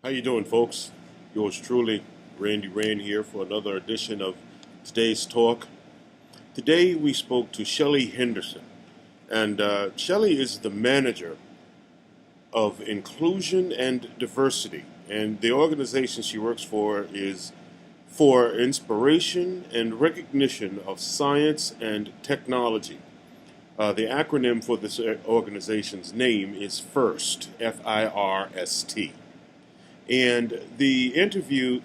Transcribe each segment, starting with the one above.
How you doing, folks? Yours truly, Randee Ran here for another edition of today's talk. Today we spoke to Shelley Henderson, and Shelley is the manager of inclusion and diversity, and the organization she works for is for inspiration and recognition of science and technology. The acronym for this organization's name is FIRST, FIRST. And in the interview,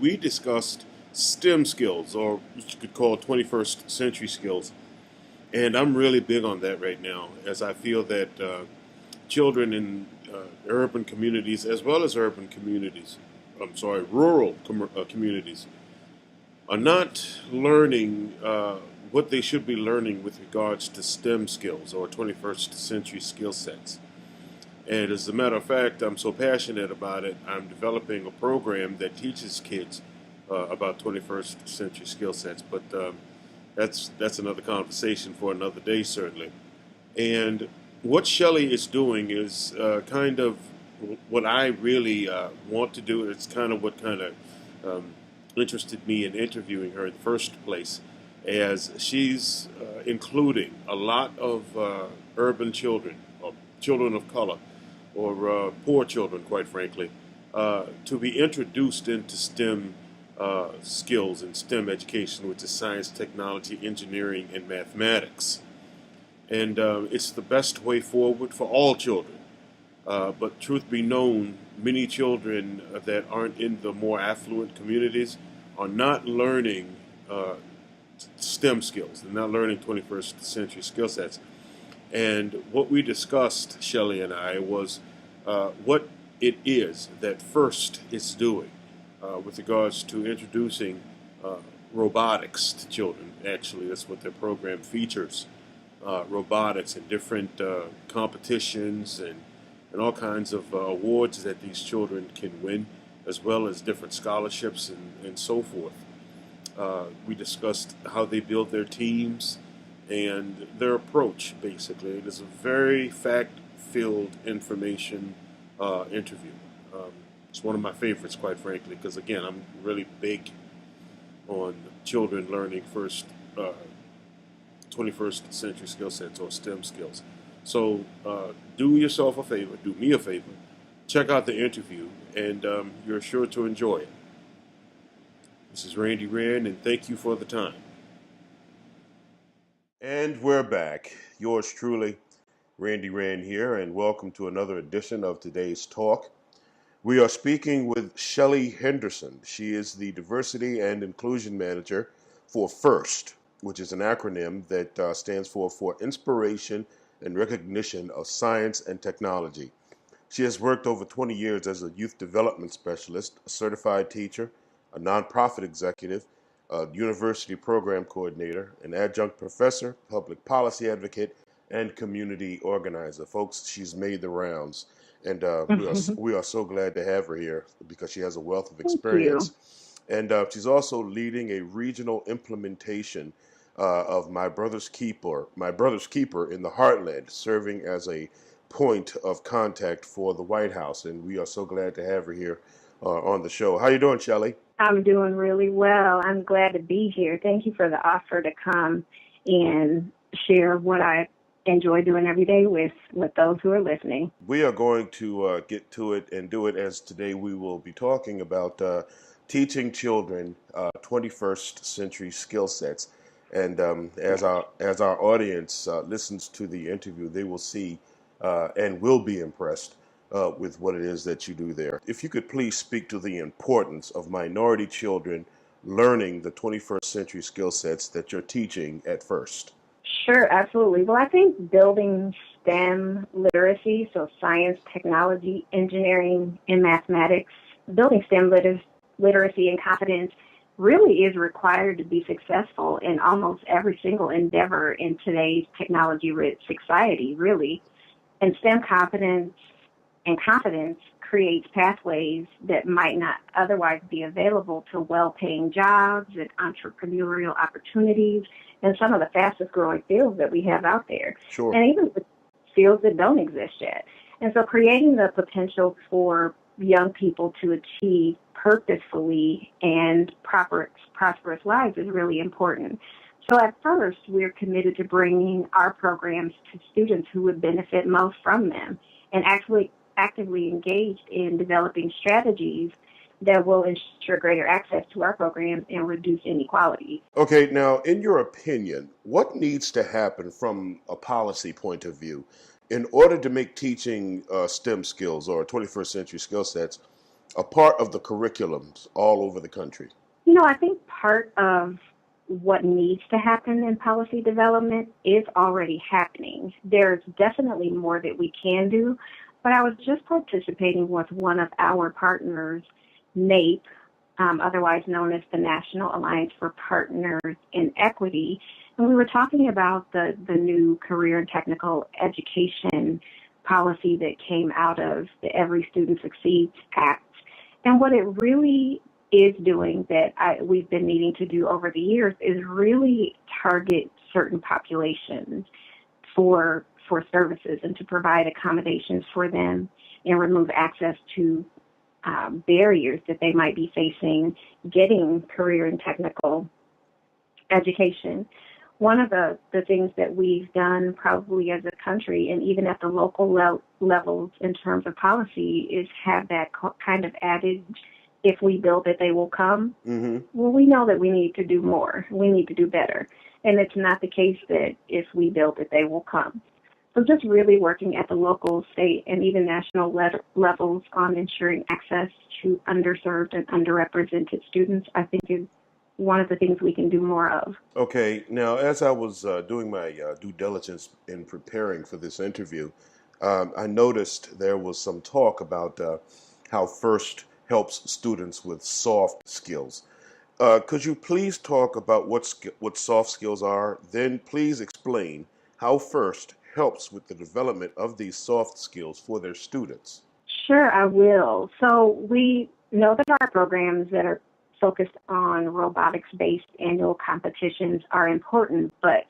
we discussed STEM skills, or what you could call 21st century skills. And I'm really big on that right now, as I feel that children in urban communities, as well as rural communities, are not learning what they should be learning with regards to STEM skills or 21st century skill sets. And as a matter of fact, I'm so passionate about it, I'm developing a program that teaches kids about 21st century skill sets. But that's another conversation for another day, certainly. And what Shelley is doing is kind of what I really want to do. It's kind of what kind of interested me in interviewing her in the first place, as she's including a lot of urban children, or children of color, or poor children, quite frankly, to be introduced into STEM skills and STEM education, which is science, technology, engineering, and mathematics. And it's the best way forward for all children. But truth be known, many children that aren't in the more affluent communities are not learning STEM skills. They're not learning 21st century skill sets. And what we discussed, Shelley and I, was what it is that FIRST is doing with regards to introducing robotics to children. Actually, that's what their program features, robotics and different competitions and all kinds of awards that these children can win, as well as different scholarships and so forth. We discussed how they build their teams and their approach, basically. It is a very fact-filled information interview. It's one of my favorites, quite frankly, because, again, I'm really big on children learning 21st century skill sets, or STEM skills. So do yourself a favor, do me a favor, check out the interview, and you're sure to enjoy it. This is Randee Ran, and thank you for the time. And we're back. Yours truly, Randee Ran here, and welcome to another edition of today's talk. We are speaking with Shelley Henderson. She is the Diversity and Inclusion Manager for FIRST, which is an acronym that stands for Inspiration and Recognition of Science and Technology. She has worked over 20 years as a youth development specialist, a certified teacher, a nonprofit executive, a university program coordinator, an adjunct professor, public policy advocate, and community organizer. Folks, she's made the rounds, and we are so glad to have her here because she has a wealth of experience. And she's also leading a regional implementation of My Brother's Keeper in the Heartland, serving as a point of contact for the White House. And we are so glad to have her here on the show. How you doing, Shelley? I'm doing really well. I'm glad to be here. Thank you for the offer to come and share what I enjoy doing every day with those who are listening. We are going to get to it and do it, as today we will be talking about teaching children 21st century skill sets. And as our audience listens to the interview, they will see and will be impressed with what it is that you do there. If you could please speak to the importance of minority children learning the 21st century skill sets that you're teaching at FIRST. Sure, absolutely. Well, I think building STEM literacy, so science, technology, engineering, and mathematics, building STEM literacy and competence really is required to be successful in almost every single endeavor in today's technology-rich society, really. And STEM competence and confidence creates pathways that might not otherwise be available to well-paying jobs and entrepreneurial opportunities and some of the fastest growing fields that we have out there. Sure. And even the fields that don't exist yet. And so creating the potential for young people to achieve purposefully and prosperous lives is really important. So at first, we're committed to bringing our programs to students who would benefit most from them and actually actively engaged in developing strategies that will ensure greater access to our programs and reduce inequality. Okay, now, in your opinion, what needs to happen from a policy point of view in order to make teaching STEM skills or 21st century skill sets a part of the curriculums all over the country? I think part of what needs to happen in policy development is already happening. There's definitely more that we can do, but I was just participating with one of our partners, NAEP, otherwise known as the National Alliance for Partners in Equity, and we were talking about the new Career and Technical Education policy that came out of the Every Student Succeeds Act. And what it really is doing that we've been needing to do over the years is really target certain populations for services and to provide accommodations for them and remove access to barriers that they might be facing getting career and technical education. One of the things that we've done probably as a country and even at the local levels in terms of policy is have that kind of adage, if we build it, they will come. Mm-hmm. Well, we know that we need to do more. We need to do better. And it's not the case that if we build it, they will come. So just really working at the local, state, and even national levels on ensuring access to underserved and underrepresented students, I think is one of the things we can do more of. Okay, now as I was doing my due diligence in preparing for this interview, I noticed there was some talk about how FIRST helps students with soft skills. Could you please talk about what soft skills are? Then please explain how FIRST helps with the development of these soft skills for their students. Sure, I will. So we know that our programs that are focused on robotics-based annual competitions are important, but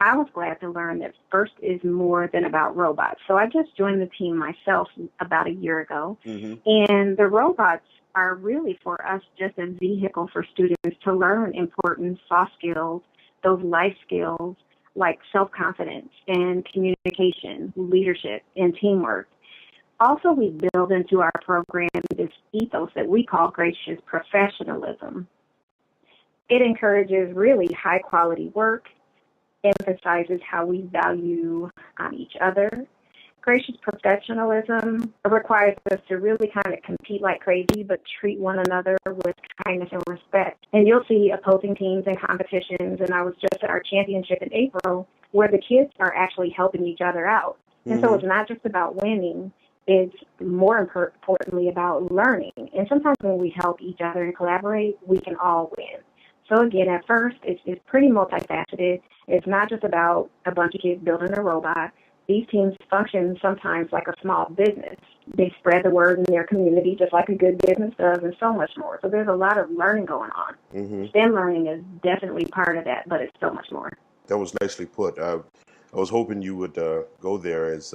I was glad to learn that FIRST is more than about robots. So I just joined the team myself about a year ago, and the robots are really for us just a vehicle for students to learn important soft skills, those life skills like self-confidence and communication, leadership, and teamwork. Also, we build into our program this ethos that we call gracious professionalism. It encourages really high-quality work, emphasizes how we value each other. Gracious professionalism requires us to really kind of compete like crazy, but treat one another with kindness and respect. And you'll see opposing teams and competitions, and I was just at our championship in April, where the kids are actually helping each other out. And so it's not just about winning, it's more importantly about learning. And sometimes when we help each other and collaborate, we can all win. So again, at FIRST, it's pretty multifaceted. It's not just about a bunch of kids building a robot. These teams function sometimes like a small business. They spread the word in their community just like a good business does and so much more. So there's a lot of learning going on. STEM learning is definitely part of that, but it's so much more. That was nicely put. I was hoping you would go there as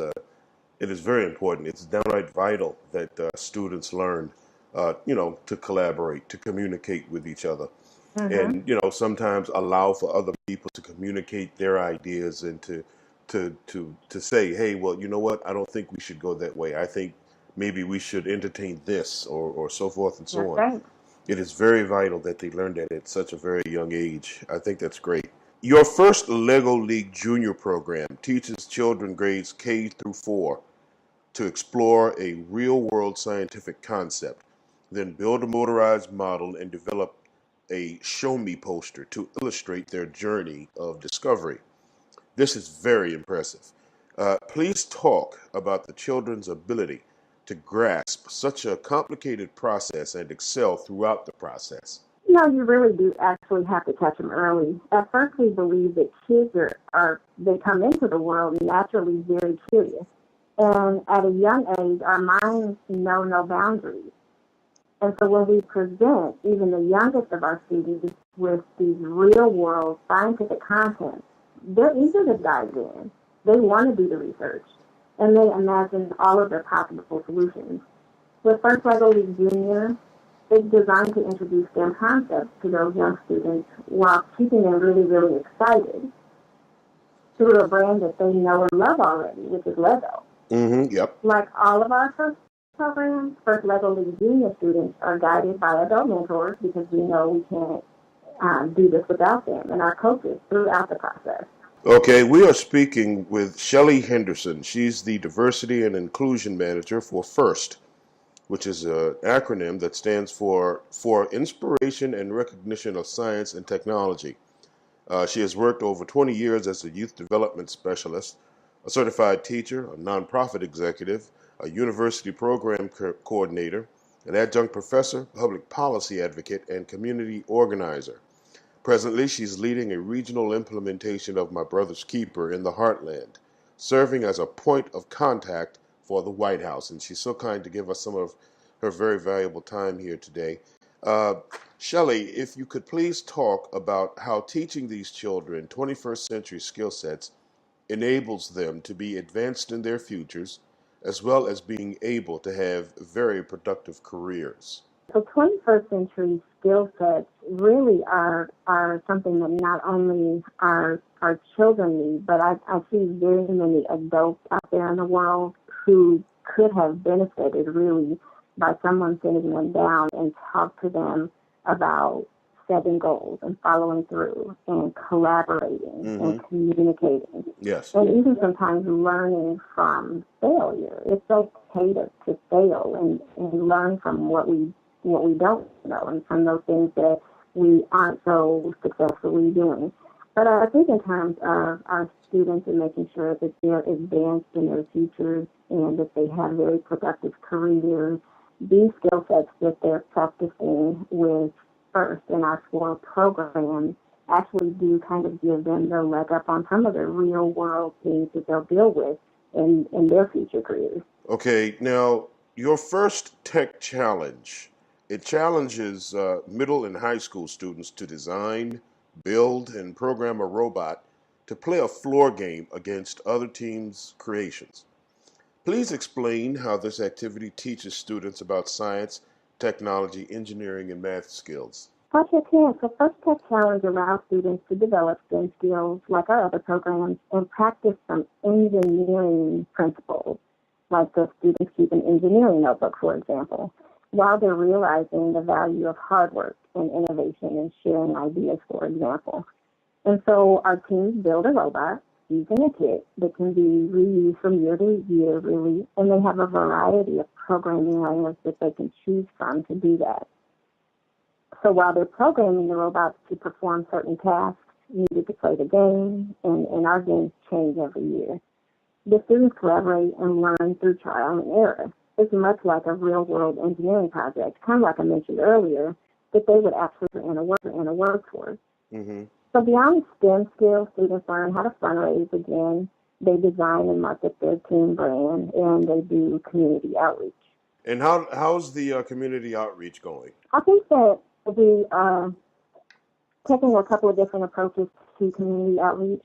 it is very important. It's downright vital that students learn, to collaborate, to communicate with each other. And, sometimes allow for other people to communicate their ideas and to say, hey, well, you know what? I don't think we should go that way. I think maybe we should entertain this or so forth and so That's on. right. It is very vital that they learn that at such a very young age. I think that's great. Your first Lego League Junior program teaches children grades K through 4 to explore a real-world scientific concept, then build a motorized model and develop a show me poster to illustrate their journey of discovery. This is very impressive. Please talk about the children's ability to grasp such a complicated process and excel throughout the process. You really do actually have to catch them early. At first, we believe that kids they come into the world naturally very curious. And at a young age, our minds know no boundaries. And so when we present even the youngest of our students with these real-world scientific content, they're eager to dive in. They want to do the research, and they imagine all of their possible solutions. With First Lego League Junior, it's designed to introduce STEM concepts to those young students while keeping them really, really excited through a brand that they know and love already, which is Lego. Yep. Like all of our programs, First Lego League Junior students are guided by adult mentors because we know we can't do this without them and our coaches throughout the process. Okay, we are speaking with Shelley Henderson. She's the Diversity and Inclusion Manager for FIRST, which is an acronym that stands for Inspiration and Recognition of Science and Technology. She has worked over 20 years as a youth development specialist, a certified teacher, a nonprofit executive, a university program coordinator, an adjunct professor, public policy advocate, and community organizer. Presently, she's leading a regional implementation of My Brother's Keeper in the Heartland, serving as a point of contact for the White House. And she's so kind to give us some of her very valuable time here today. Uh, Shelley, if you could please talk about how teaching these children 21st century skill sets enables them to be advanced in their futures, as well as being able to have very productive careers. So 21st century skill sets really are something that not only our children need, but I see very many adults out there in the world who could have benefited really by someone sitting them down and talk to them about setting goals and following through and collaborating and communicating. Yes. And even sometimes learning from failure. It's okay to fail and learn from what we don't know and from those things that we aren't so successfully doing. But I think in terms of our students and making sure that they're advanced in their futures and that they have very productive careers, these skill sets that they're practicing with FIRST in our SWORL program actually do kind of give them the leg up on some of the real world things that they'll deal with in their future careers. Okay, now your first tech challenge, it challenges middle and high school students to design, build, and program a robot to play a floor game against other teams' creations. Please explain how this activity teaches students about science, technology, engineering, and math skills. Okay, so First Tech Challenge allows students to develop STEM skills like our other programs and practice some engineering principles, like the students keep an engineering notebook, for example, while they're realizing the value of hard work and innovation and sharing ideas, for example. And so our teams build a robot using a kit that can be reused from year to year, really, and they have a variety of programming languages that they can choose from to do that. So while they're programming the robots to perform certain tasks needed to play the game, and our games change every year, the students collaborate and learn through trial and error. It's much like a real-world engineering project, kind of like I mentioned earlier, that they would actually in a workforce. So beyond STEM skills, students learn how to fundraise again. They design and market their team brand, and they do community outreach. And how's the community outreach going? I think that we are taking a couple of different approaches to community outreach.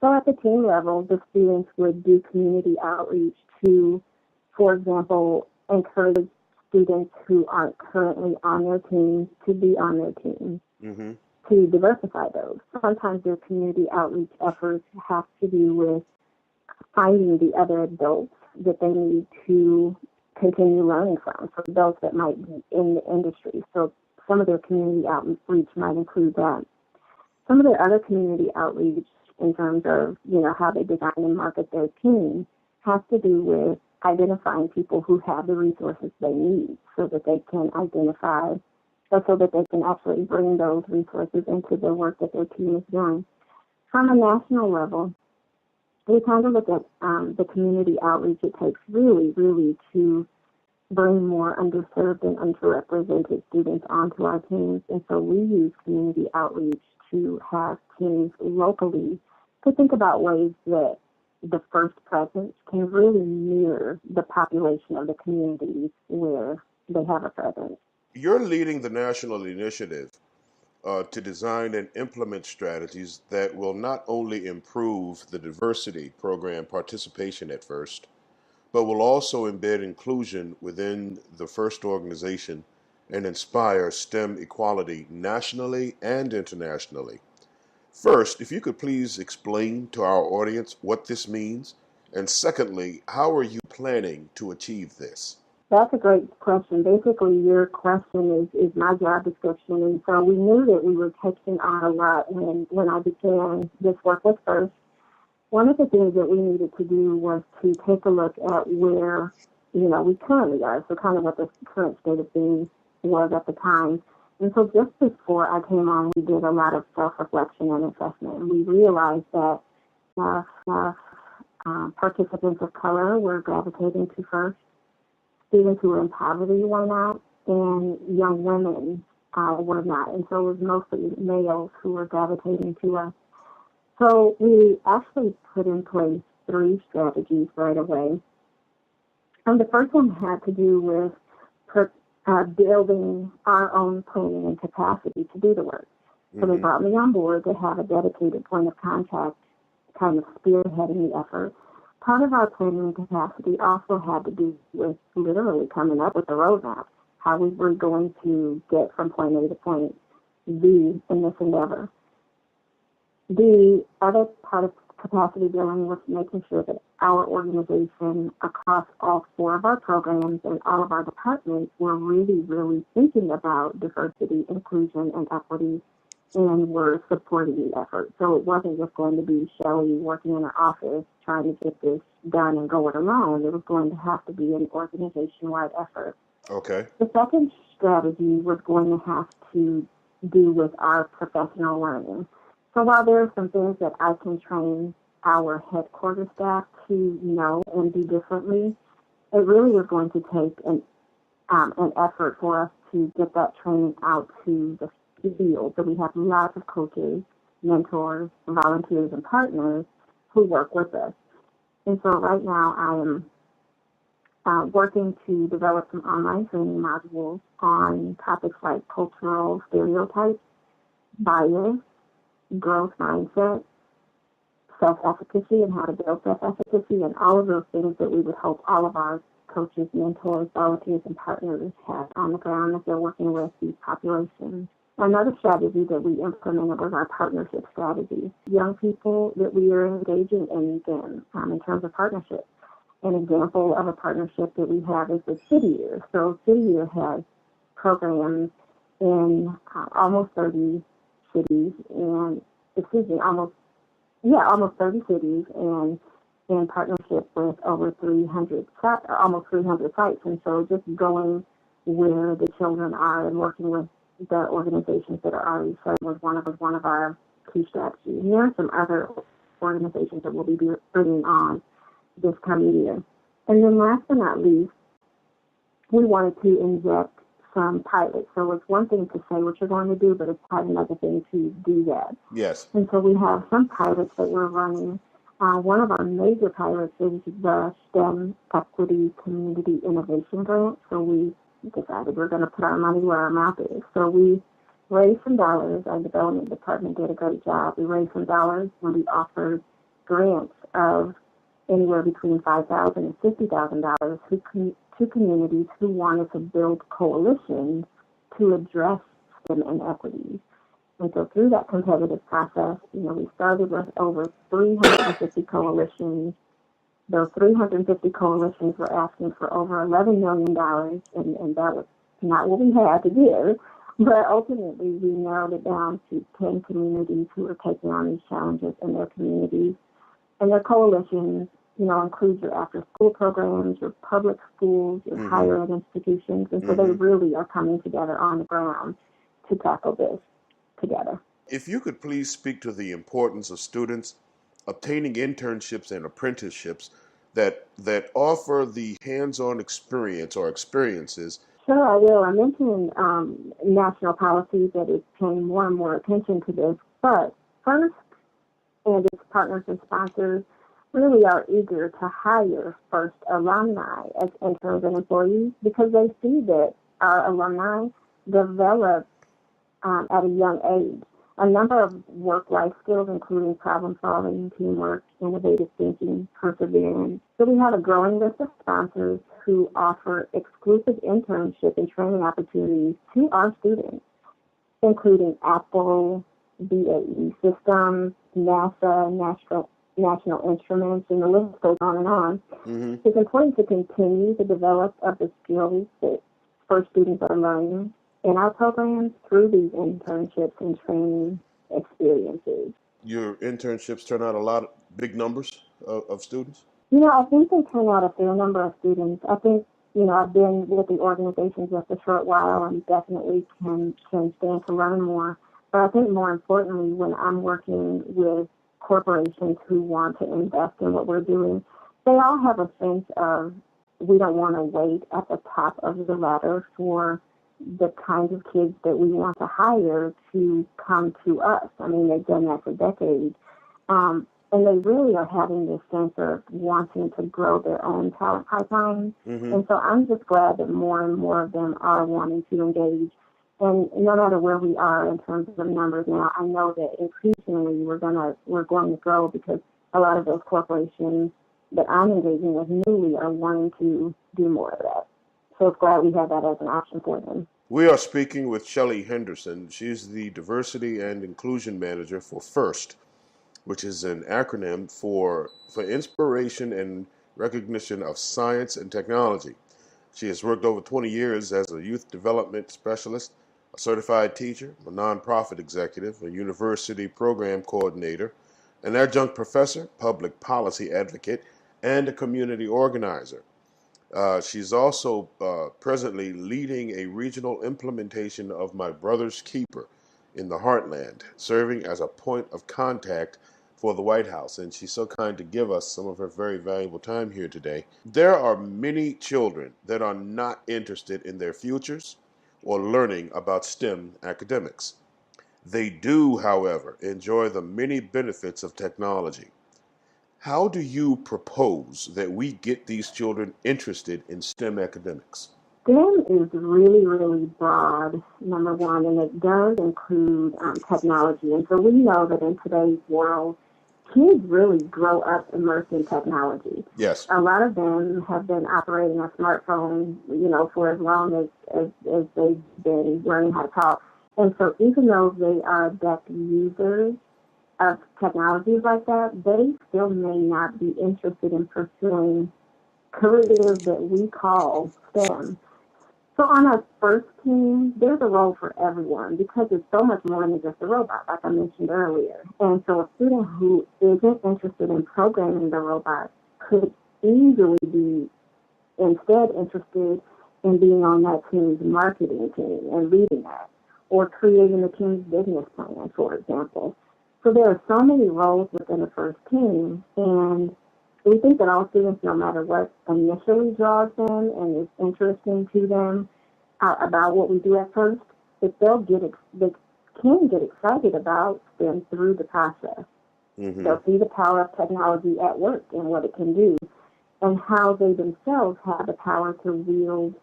So at the team level, the students would do community outreach to, for example, encourage students who aren't currently on their team to be on their team, to diversify those. Sometimes their community outreach efforts have to do with finding the other adults that they need to continue learning from, so adults that might be in the industry. So some of their community outreach might include that. Some of their other community outreach in terms of, how they design and market their team has to do with identifying people who have the resources they need so that they can identify, or so that they can actually bring those resources into the work that their team is doing. From a national level, we kind of look at the community outreach it takes really, really to bring more underserved and underrepresented students onto our teams. And so we use community outreach to have teams locally to think about ways that the FIRST presence can really mirror the population of the communities where they have a presence. You're leading the national initiative to design and implement strategies that will not only improve the diversity program participation at FIRST, but will also embed inclusion within the FIRST organization and inspire STEM equality nationally and internationally. First, if you could please explain to our audience what this means, and secondly, how are you planning to achieve this? That's a great question. Basically, your question is my job description. And so we knew that we were taking on a lot when I began this work with FIRST. One of the things that we needed to do was to take a look at where, we currently are. So kind of what the current state of things was at the time. And so just before I came on, we did a lot of self-reflection and assessment. And we realized that participants of color were gravitating to FIRST. Students who were in poverty were not, and young women were not. And so it was mostly males who were gravitating to us. So we actually put in place 3 strategies right away. And the first one had to do with building our own planning and capacity to do the work. So they brought me on board to have a dedicated point of contact, kind of spearheading the effort. Part of our planning capacity also had to do with literally coming up with a roadmap, how we were going to get from point A to point B in this endeavor. The other part of capacity building was making sure that our organization across all 4 of our programs and all of our departments were really, really thinking about diversity, inclusion, and equity, and were supporting the effort. So it wasn't just going to be Shelley working in her office trying to get this done and go it alone. It was going to have to be an organization-wide effort. Okay. The second strategy was going to have to do with our professional learning. So while there are some things that I can train our headquarters staff to know and do differently, it really was going to take an effort for us to get that training out to the field. So we have lots of coaches, mentors, volunteers, and partners who work with us. And so right now I am working to develop some online training modules on topics like cultural stereotypes, bias, growth mindset, self-efficacy, and how to build self-efficacy, and all of those things that we would hope all of our coaches, mentors, volunteers, and partners have on the ground as they're working with these populations. Another strategy that we implemented was our partnership strategy. Young people that we are engaging in them in terms of partnerships. An example of a partnership that we have is with City Year. So City Year has programs in almost 30 cities and, almost 30 cities and in partnership with over 300, almost 300 sites. And so just going where the children are and working with the organizations that are already served was one of our key strategies. And there are some other organizations that we'll be bringing on this coming year. And then last but not least, we wanted to inject some pilots. So it's one thing to say what you're going to do, but it's quite another thing to do that. Yes. And so we have some pilots that we're running. One of our major pilots is the STEM Equity Community Innovation Grant. So we decided we're going to put our money where our mouth is. So we raised some dollars. Our development department did a great job. We raised some dollars when we offered grants of anywhere between $5,000 and $50,000 to communities who wanted to build coalitions to address STEM inequities. And so through that competitive process, we started with over 350 coalitions. Those 350 coalitions were asking for over $11 million, and that was not what we had to give. But ultimately, we narrowed it down to 10 communities who are taking on these challenges in their communities. And their coalitions, include your after-school programs, your public schools, your higher ed institutions. And so they really are coming together on the ground to tackle this together. If you could please speak to the importance of students obtaining internships and apprenticeships that offer the hands-on experience or experiences. Sure, I will. I mentioned national policies that is paying more and more attention to this, but FIRST and its partners and sponsors really are eager to hire FIRST alumni as interns and employees because they see that our alumni develop at a young age. a number of work-life skills, including problem solving, teamwork, innovative thinking, perseverance. So we have a growing list of sponsors who offer exclusive internship and training opportunities to our students, including Apple, BAE Systems, NASA, National Instruments, and the list goes on and on. Mm-hmm. It's important to continue to develop the skills that first students are learning in our programs through these internships and training experiences. Your internships turn out a lot of big numbers of students? I think they turn out a fair number of students. I think, I've been with the organization just a short while and definitely can stand to learn more. But I think more importantly, when I'm working with corporations who want to invest in what we're doing, they all have a sense of we don't want to wait at the top of the ladder for the kinds of kids that we want to hire to come to us. I mean, they've done that for decades. And they really are having this sense of wanting to grow their own talent pipelines. Mm-hmm. And so I'm just glad that more and more of them are wanting to engage. And no matter where we are in terms of numbers now, I know that increasingly we're going to grow because a lot of those corporations that I'm engaging with newly are wanting to do more of that. So it's glad we have that as an option for them. We are speaking with Shelley Henderson. She's the Diversity and Inclusion Manager for FIRST, which is an acronym for Inspiration and Recognition of Science and Technology. She has worked over 20 years as a youth development specialist, a certified teacher, a nonprofit executive, a university program coordinator, an adjunct professor, public policy advocate, and a community organizer. She's also presently leading a regional implementation of My Brother's Keeper in the Heartland, serving as a point of contact for the White House. And she's so kind to give us some of her very valuable time here today. There are many children that are not interested in their futures or learning about STEM academics. They do, however, enjoy the many benefits of technology. How do you propose that we get these children interested in STEM academics? STEM is really, really broad, number one, and it does include technology. And so we know that in today's world, kids really grow up immersed in technology. Yes. A lot of them have been operating a smartphone, for as long as they've been learning how to talk. And so even though they are adept users of technologies like that, they still may not be interested in pursuing careers that we call STEM. So on our first team, there's a role for everyone because it's so much more than just a robot, like I mentioned earlier. And so a student who isn't interested in programming the robot could easily be instead interested in being on that team's marketing team and leading that, or creating the team's business plan, for example. So there are so many roles within the first team, and we think that all students, no matter what initially draws them and is interesting to them about what we do at first, that they can get excited about STEM through the process. Mm-hmm. They'll see the power of technology at work and what it can do, and how they themselves have the power to wield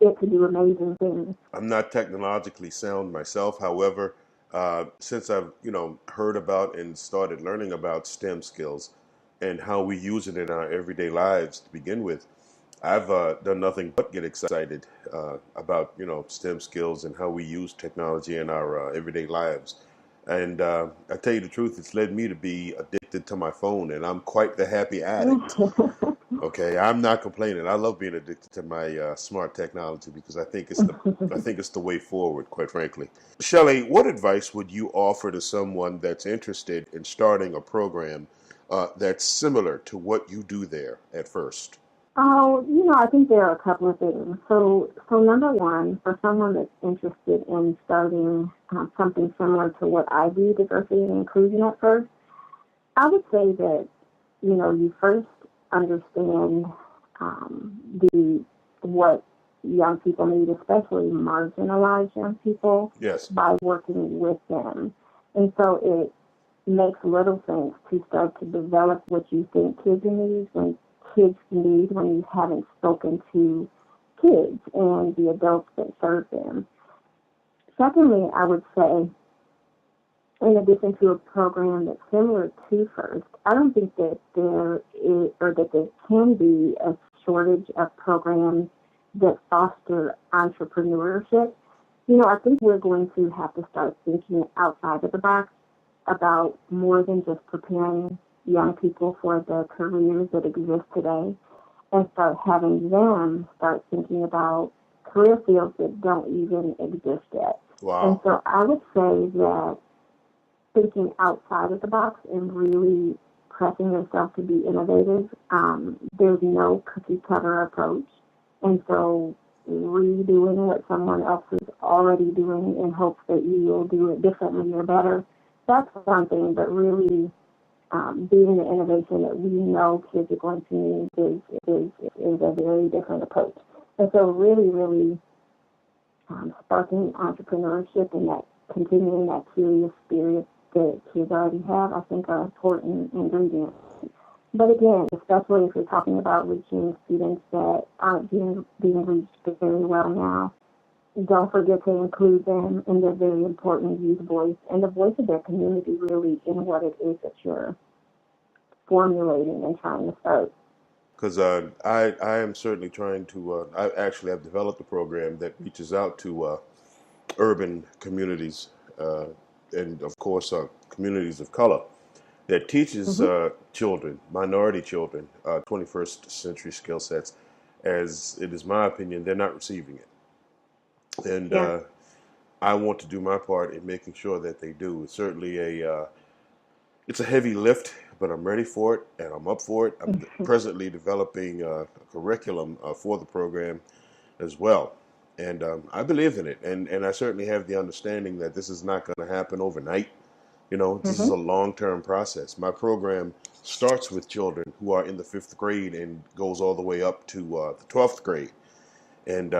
it to do amazing things. I'm not technologically sound myself, however, since I've heard about and started learning about STEM skills and how we use it in our everyday lives to begin with, I've done nothing but get excited about STEM skills and how we use technology in our everyday lives. And I tell you the truth, it's led me to be addicted to my phone, and I'm quite the happy addict. Okay, I'm not complaining. I love being addicted to my smart technology because I think it's the way forward, quite frankly. Shelley, what advice would you offer to someone that's interested in starting a program that's similar to what you do there at FIRST? Oh, I think there are a couple of things. So number one, for someone that's interested in starting something similar to what I do, diversity and inclusion at FIRST, I would say that, you first understand what young people need, especially marginalized young people, yes, by working with them. And so it makes little sense to start to develop what you think kids need when you haven't spoken to kids and the adults that serve them. Secondly, I would say in addition to a program that's similar to FIRST, I don't think that there is, or that there can be, a shortage of programs that foster entrepreneurship. I think we're going to have to start thinking outside of the box about more than just preparing young people for the careers that exist today, and start having them start thinking about career fields that don't even exist yet. And Wow. so I would say that thinking outside of the box and really pressing yourself to be innovative, there's no cookie cutter approach. And so redoing what someone else is already doing in hopes that you will do it differently or better, that's one thing. But really being the innovation that we know kids are going to need is a very different approach. And so really sparking entrepreneurship and that continuing that curious spirit that kids already have, I think, are important ingredients. But again, especially if you're talking about reaching students that aren't being reached very well now, don't forget to include them in their very important youth voice and the voice of their community, really, in what it is that you're formulating and trying to start. Because I am certainly trying to, I actually have developed a program that reaches out to urban communities and, of course, communities of color that teaches Mm-hmm. children, minority children, 21st century skill sets. As it is my opinion, they're not receiving it. And Yeah. I want to do my part in making sure that they do. It's certainly it's a heavy lift, but I'm ready for it and I'm up for it. I'm presently developing a curriculum for the program as well. And I believe in it. And I certainly have the understanding that this is not going to happen overnight. This is Mm-hmm. a long-term process. My program starts with children who are in the fifth grade and goes all the way up to the 12th grade. And,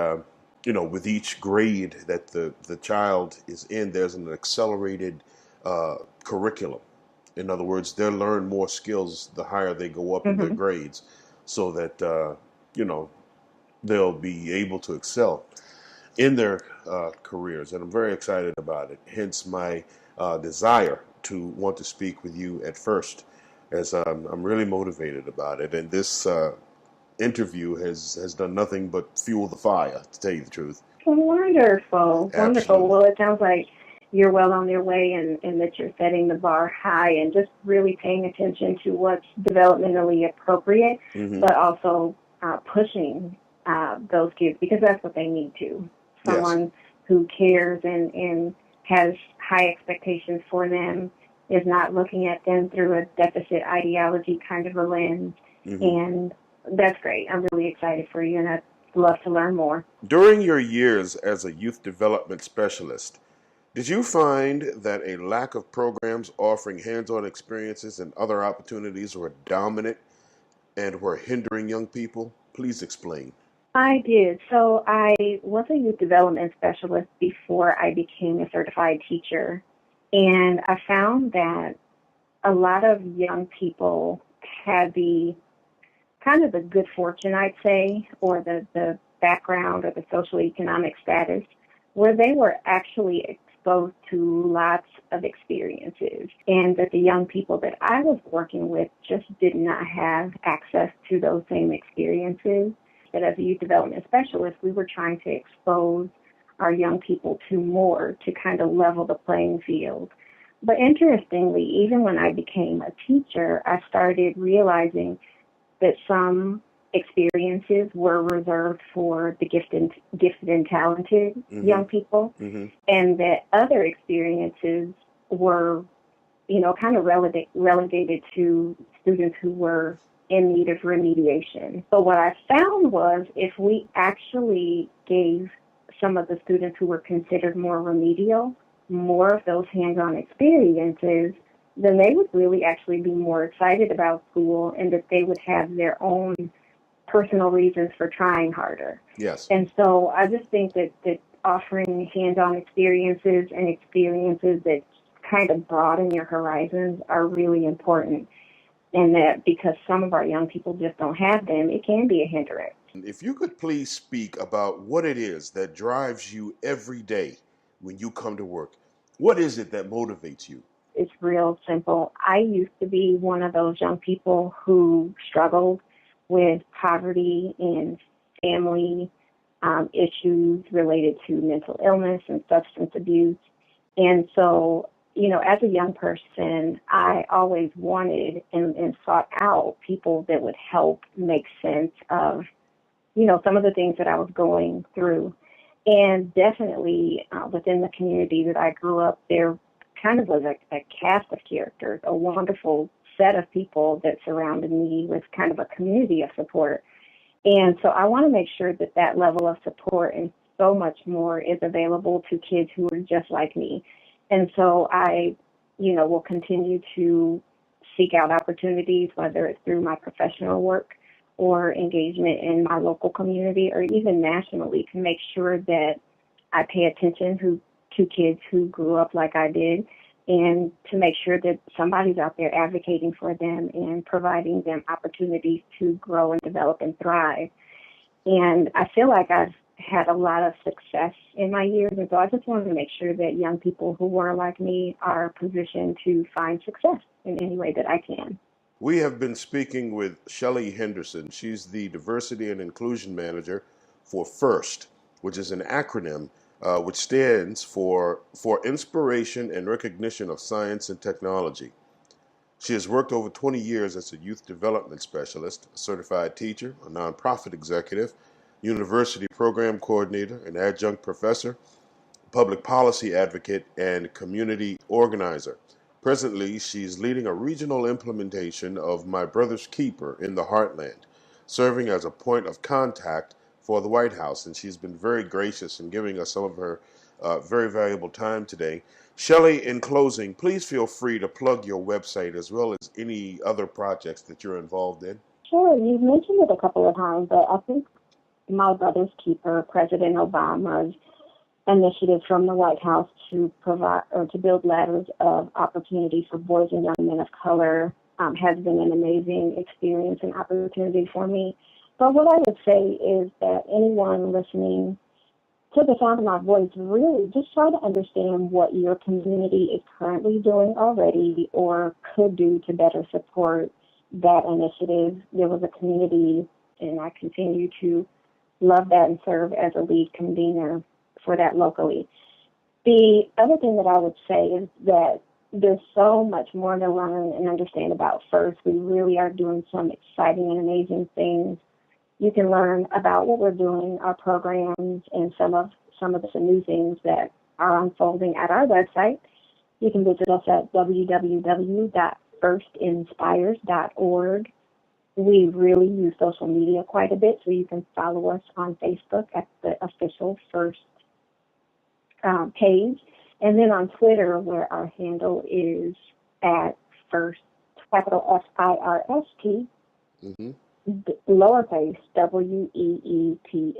with each grade that the child is in, there's an accelerated curriculum. In other words, they'll learn more skills the higher they go up in their Mm-hmm. grades so that, they'll be able to excel in their careers. And I'm very excited about it. Hence my desire to want to speak with you at first, as I'm really motivated about it. And this interview has done nothing but fuel the fire, to tell you the truth. Wonderful, wonderful. Absolutely. Well, it sounds like you're well on your way, and that you're setting the bar high and just really paying attention to what's developmentally appropriate, Hmm. but also pushing those kids, because that's what they need to. Yes. Someone who cares and has high expectations for them, is not looking at them through a deficit ideology kind of a lens. Hmm. And that's great. I'm really excited for you, and I'd love to learn more. During your years as a youth development specialist, did you find that a lack of programs offering hands-on experiences and other opportunities were dominant and were hindering young people? Please explain. I did. So I was a youth development specialist before I became a certified teacher. And I found that a lot of young people had the kind of the good fortune, I'd say, or the background or the social economic status, where they were actually exposed to lots of experiences, and that the young people that I was working with just did not have access to those same experiences. That as a youth development specialist, we were trying to expose our young people to more, to kind of level the playing field. But interestingly, even when I became a teacher, I started realizing that some experiences were reserved for the gifted and talented Hmm. young people, Hmm. and that other experiences were, kind of relegated to students who were in need of remediation. So what I found was, if we actually gave some of the students who were considered more remedial more of those hands-on experiences, then they would really actually be more excited about school, and that they would have their own personal reasons for trying harder. Yes. And so I just think that offering hands-on experiences and experiences that kind of broaden your horizons are really important. And that because some of our young people just don't have them, it can be a hindrance. If you could please speak about what it is that drives you every day when you come to work, what is it that motivates you? it's real simple. I used to be one of those young people who struggled with poverty and family issues related to mental illness and substance abuse. And so, as a young person, I always wanted and sought out people that would help make sense of, some of the things that I was going through. And definitely within the community that I grew up, there kind of was a cast of characters, a wonderful set of people that surrounded me with kind of a community of support. And so I want to make sure that that level of support and so much more is available to kids who are just like me. And so I, will continue to seek out opportunities, whether it's through my professional work or engagement in my local community or even nationally, to make sure that I pay attention to kids who grew up like I did, and to make sure that somebody's out there advocating for them and providing them opportunities to grow and develop and thrive. And I feel like I've had a lot of success in my years, and so I just wanted to make sure that young people who were like me are positioned to find success in any way that I can. We have been speaking with Shelley Henderson. She's the Diversity and Inclusion Manager for FIRST, which is an acronym which stands for Inspiration and Recognition of Science and Technology. She has worked over 20 years as a youth development specialist, a certified teacher, a nonprofit executive, university program coordinator, an adjunct professor, public policy advocate, and community organizer. Presently, she's leading a regional implementation of My Brother's Keeper in the Heartland, serving as a point of contact for the White House, and she's been very gracious in giving us some of her very valuable time today. Shelley, in closing, please feel free to plug your website as well as any other projects that you're involved in. Sure, you've mentioned it a couple of times, but I think My Brother's Keeper, President Obama's initiative from the White House to provide or to build ladders of opportunity for boys and young men of color has been an amazing experience and opportunity for me. But what I would say is that anyone listening to the sound of my voice, really just try to understand what your community is currently doing already or could do to better support that initiative. There was a community, and I continue to love that and serve as a lead convener for that locally. The other thing that I would say is that there's so much more to learn and understand about FIRST. We really are doing some exciting and amazing things. You can learn about what we're doing, our programs, and some of the new things that are unfolding at our website. You can visit us at www.firstinspires.org. We really use social media quite a bit, so you can follow us on Facebook at the official FIRST page, and then on Twitter, where our handle is at FIRST, capital FIRST, lowercase WEEPS.